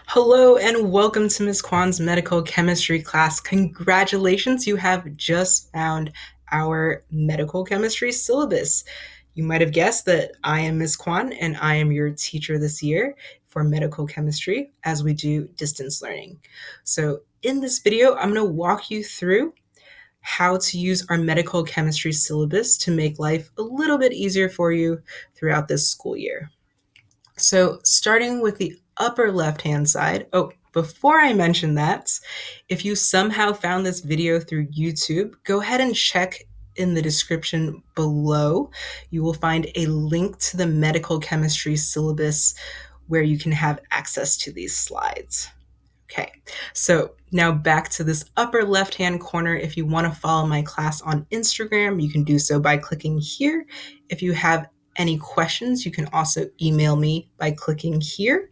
Hello and welcome to Ms. Quan's medical chemistry class. Congratulations, you have just found our medical chemistry syllabus. You might have guessed that I am Ms. Quan and I am your teacher this year for medical chemistry as we do distance learning. So in this video, I'm going to walk you through how to use our medical chemistry syllabus to make life a little bit easier for you throughout this school year. So starting with the upper left-hand side, before I mention that, if you somehow found this video through YouTube, go ahead and check in the description below. You will find a link to the medical chemistry syllabus where you can have access to these slides. Okay, so now back to this upper left-hand corner. If you want to follow my class on Instagram, you can do so by clicking here. If you have any questions, you can also email me by clicking here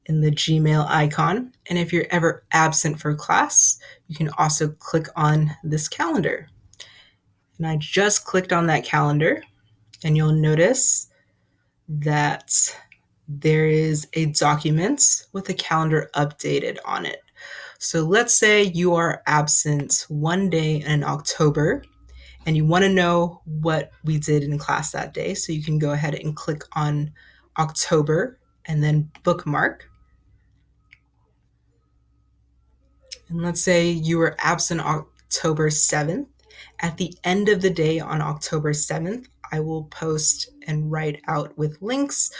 in the Gmail icon. And if you're ever absent for class, you can also click on this calendar. And I just clicked on that calendar, and you'll notice that there is a document with a calendar updated on it. So let's say you are absent one day in October and you want to know what we did in class that day. So you can go ahead and click on October and then bookmark. And let's say you were absent October 7th. At the end of the day on October 7th, I will post and write out with links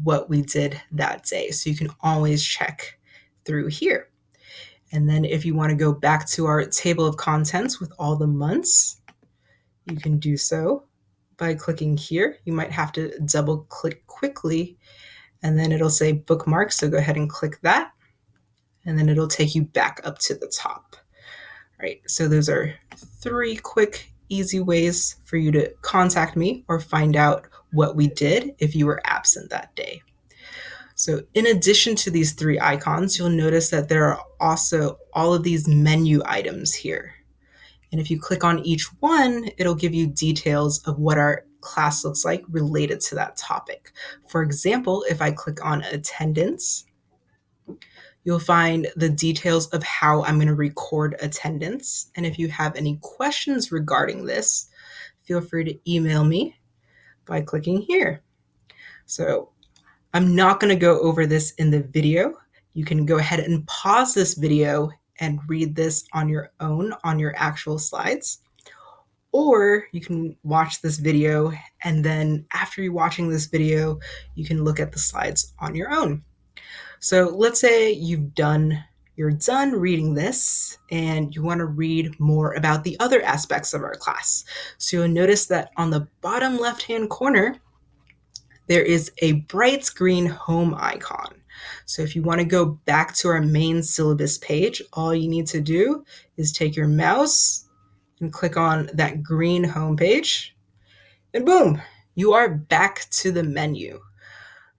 what we did that day. So you can always check through here. And then if you want to go back to our table of contents with all the months, you can do so by clicking here. You might have to double click quickly and then it'll say bookmark. So go ahead and click that. And then it'll take you back up to the top. All right, so those are 3 quick, easy ways for you to contact me or find out what we did if you were absent that day. So in addition to these 3 icons, you'll notice that there are also all of these menu items here. And if you click on each one, it'll give you details of what our class looks like related to that topic. For example, if I click on attendance, you'll find the details of how I'm going to record attendance. And if you have any questions regarding this, feel free to email me by clicking here. So I'm not going to go over this in the video. You can go ahead and pause this video and read this on your own on your actual slides. Or you can watch this video and then after you're watching this video, you can look at the slides on your own. So let's say you're done reading this and you want to read more about the other aspects of our class. So you'll notice that on the bottom left-hand corner, there is a bright green home icon. So if you want to go back to our main syllabus page, all you need to do is take your mouse and click on that green home page, and boom, you are back to the menu,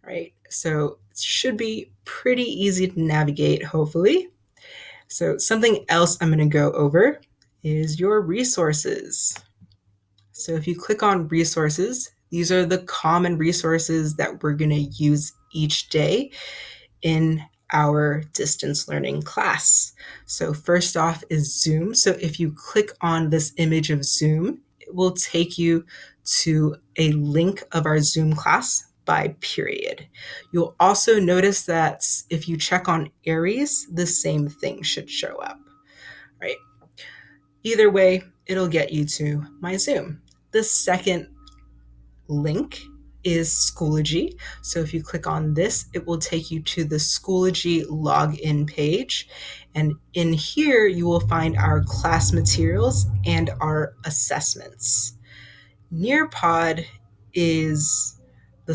right? So it should be pretty easy to navigate, hopefully. So something else I'm going to go over is your resources. So if you click on resources, these are the common resources that we're going to use each day in our distance learning class. So first off is Zoom. So if you click on this image of Zoom, it will take you to a link of our Zoom class by period. You'll also notice that if you check on Aries, the same thing should show up, right? Either way, it'll get you to my Zoom. The second link is Schoology. So if you click on this, it will take you to the Schoology login page. And in here, you will find our class materials and our assessments. Nearpod is the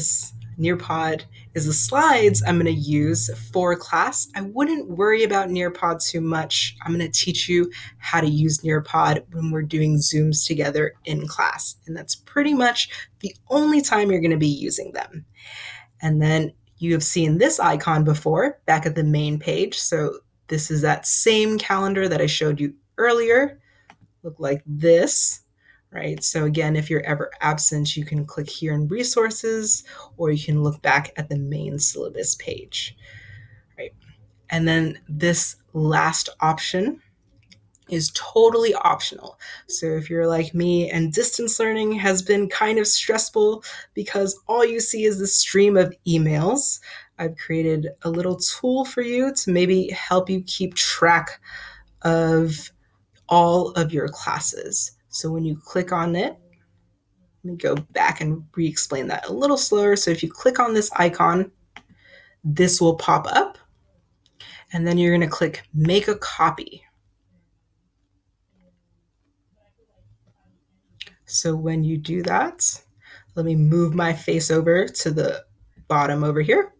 slides I'm going to use for class. I wouldn't worry about Nearpod too much. I'm going to teach you how to use Nearpod when we're doing Zooms together in class. And that's pretty much the only time you're going to be using them. And then you have seen this icon before back at the main page. So this is that same calendar that I showed you earlier. Look like this. Right? So again, if you're ever absent, you can click here in resources, or you can look back at the main syllabus page. Right? And then this last option is totally optional. So if you're like me and distance learning has been kind of stressful because all you see is the stream of emails, I've created a little tool for you to maybe help you keep track of all of your classes. So when you click on it, let me go back and re-explain that a little slower. So if you click on this icon, this will pop up, and then you're going to click Make a Copy. So when you do that, let me move my face over to the bottom over here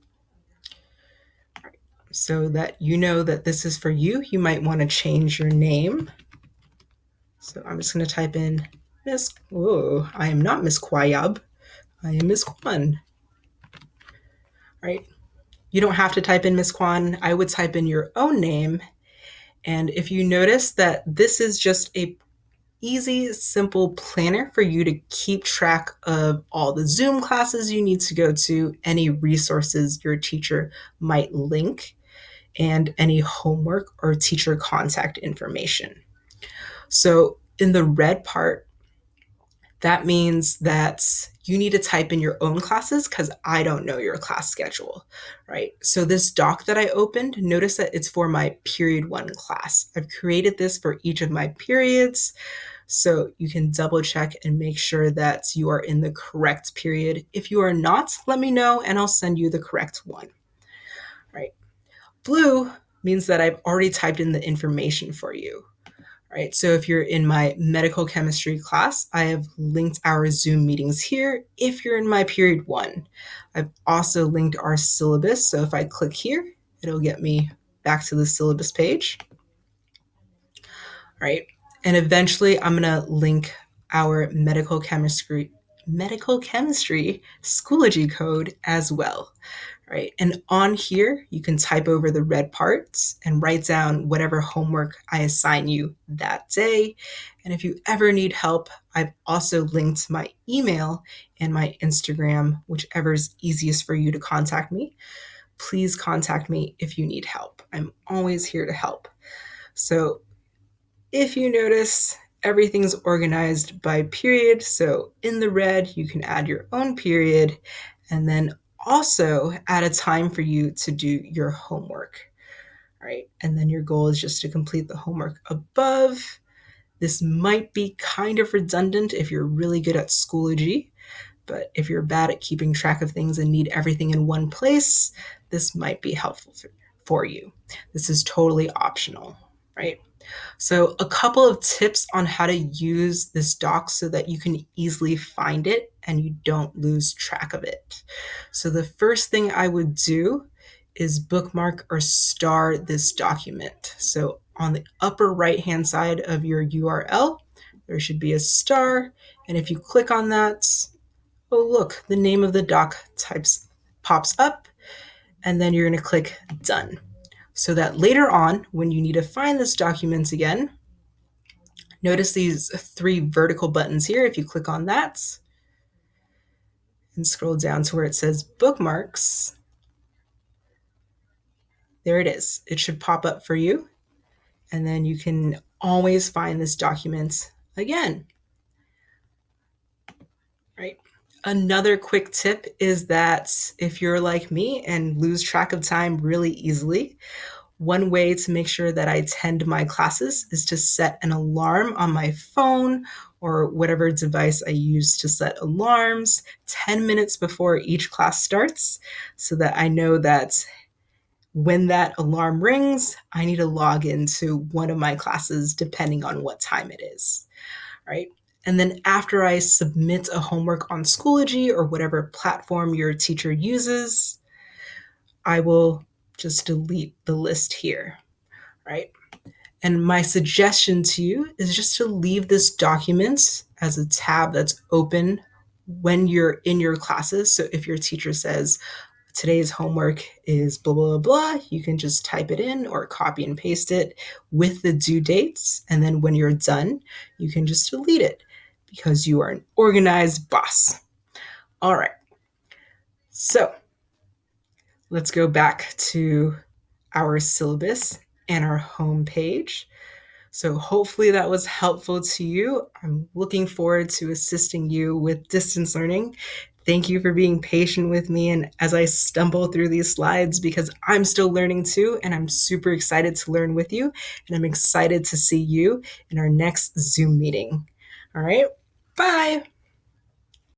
so that you know that this is for you. You might want to change your name. So I'm just going to type in Miss, whoa, I am not Miss Quayab. I am Miss Quan. Right? You don't have to type in Miss Quan. I would type in your own name. And if you notice that this is just a easy, simple planner for you to keep track of all the Zoom classes you need to go to, any resources your teacher might link, and any homework or teacher contact information. So in the red part, that means that you need to type in your own classes because I don't know your class schedule, right? So this doc that I opened, notice that it's for my period 1 class. I've created this for each of my periods, so you can double check and make sure that you are in the correct period. If you are not, let me know and I'll send you the correct one, right? Blue means that I've already typed in the information for you. Right. So if you're in my medical chemistry class, I have linked our Zoom meetings here. If you're in my period 1, I've also linked our syllabus. So if I click here, it'll get me back to the syllabus page. Right. And eventually I'm going to link our medical chemistry Schoology code as well. Right. And on here, you can type over the red parts and write down whatever homework I assign you that day. And if you ever need help, I've also linked my email and my Instagram, whichever is easiest for you to contact me. Please contact me if you need help. I'm always here to help. So if you notice, everything's organized by period. So in the red, you can add your own period, and then also add a time for you to do your homework, right? And then your goal is just to complete the homework above. This might be kind of redundant if you're really good at Schoology, but if you're bad at keeping track of things and need everything in one place, this might be helpful for you. This is totally optional, right? So a couple of tips on how to use this doc so that you can easily find it and you don't lose track of it. So the first thing I would do is bookmark or star this document. So on the upper right-hand side of your URL, there should be a star. And if you click on that, oh, look, the name of the doc pops up, and then you're going to click Done. So that later on, when you need to find this document again, notice these 3 vertical buttons here. If you click on that and scroll down to where it says bookmarks, there it is. It should pop up for you. And then you can always find this document again. Right? Another quick tip is that if you're like me and lose track of time really easily, one way to make sure that I attend my classes is to set an alarm on my phone or whatever device I use to set alarms 10 minutes before each class starts, so that I know that when that alarm rings, I need to log into one of my classes depending on what time it is, right? And then after I submit a homework on Schoology or whatever platform your teacher uses, I will just delete the list here, right? And my suggestion to you is just to leave this document as a tab that's open when you're in your classes. So if your teacher says, today's homework is blah, blah, blah, you can just type it in or copy and paste it with the due dates. And then when you're done, you can just delete it because you are an organized boss. All right. So let's go back to our syllabus and our homepage. So hopefully that was helpful to you. I'm looking forward to assisting you with distance learning. Thank you for being patient with me and as I stumble through these slides because I'm still learning too, and I'm super excited to learn with you, and I'm excited to see you in our next Zoom meeting. All right, bye.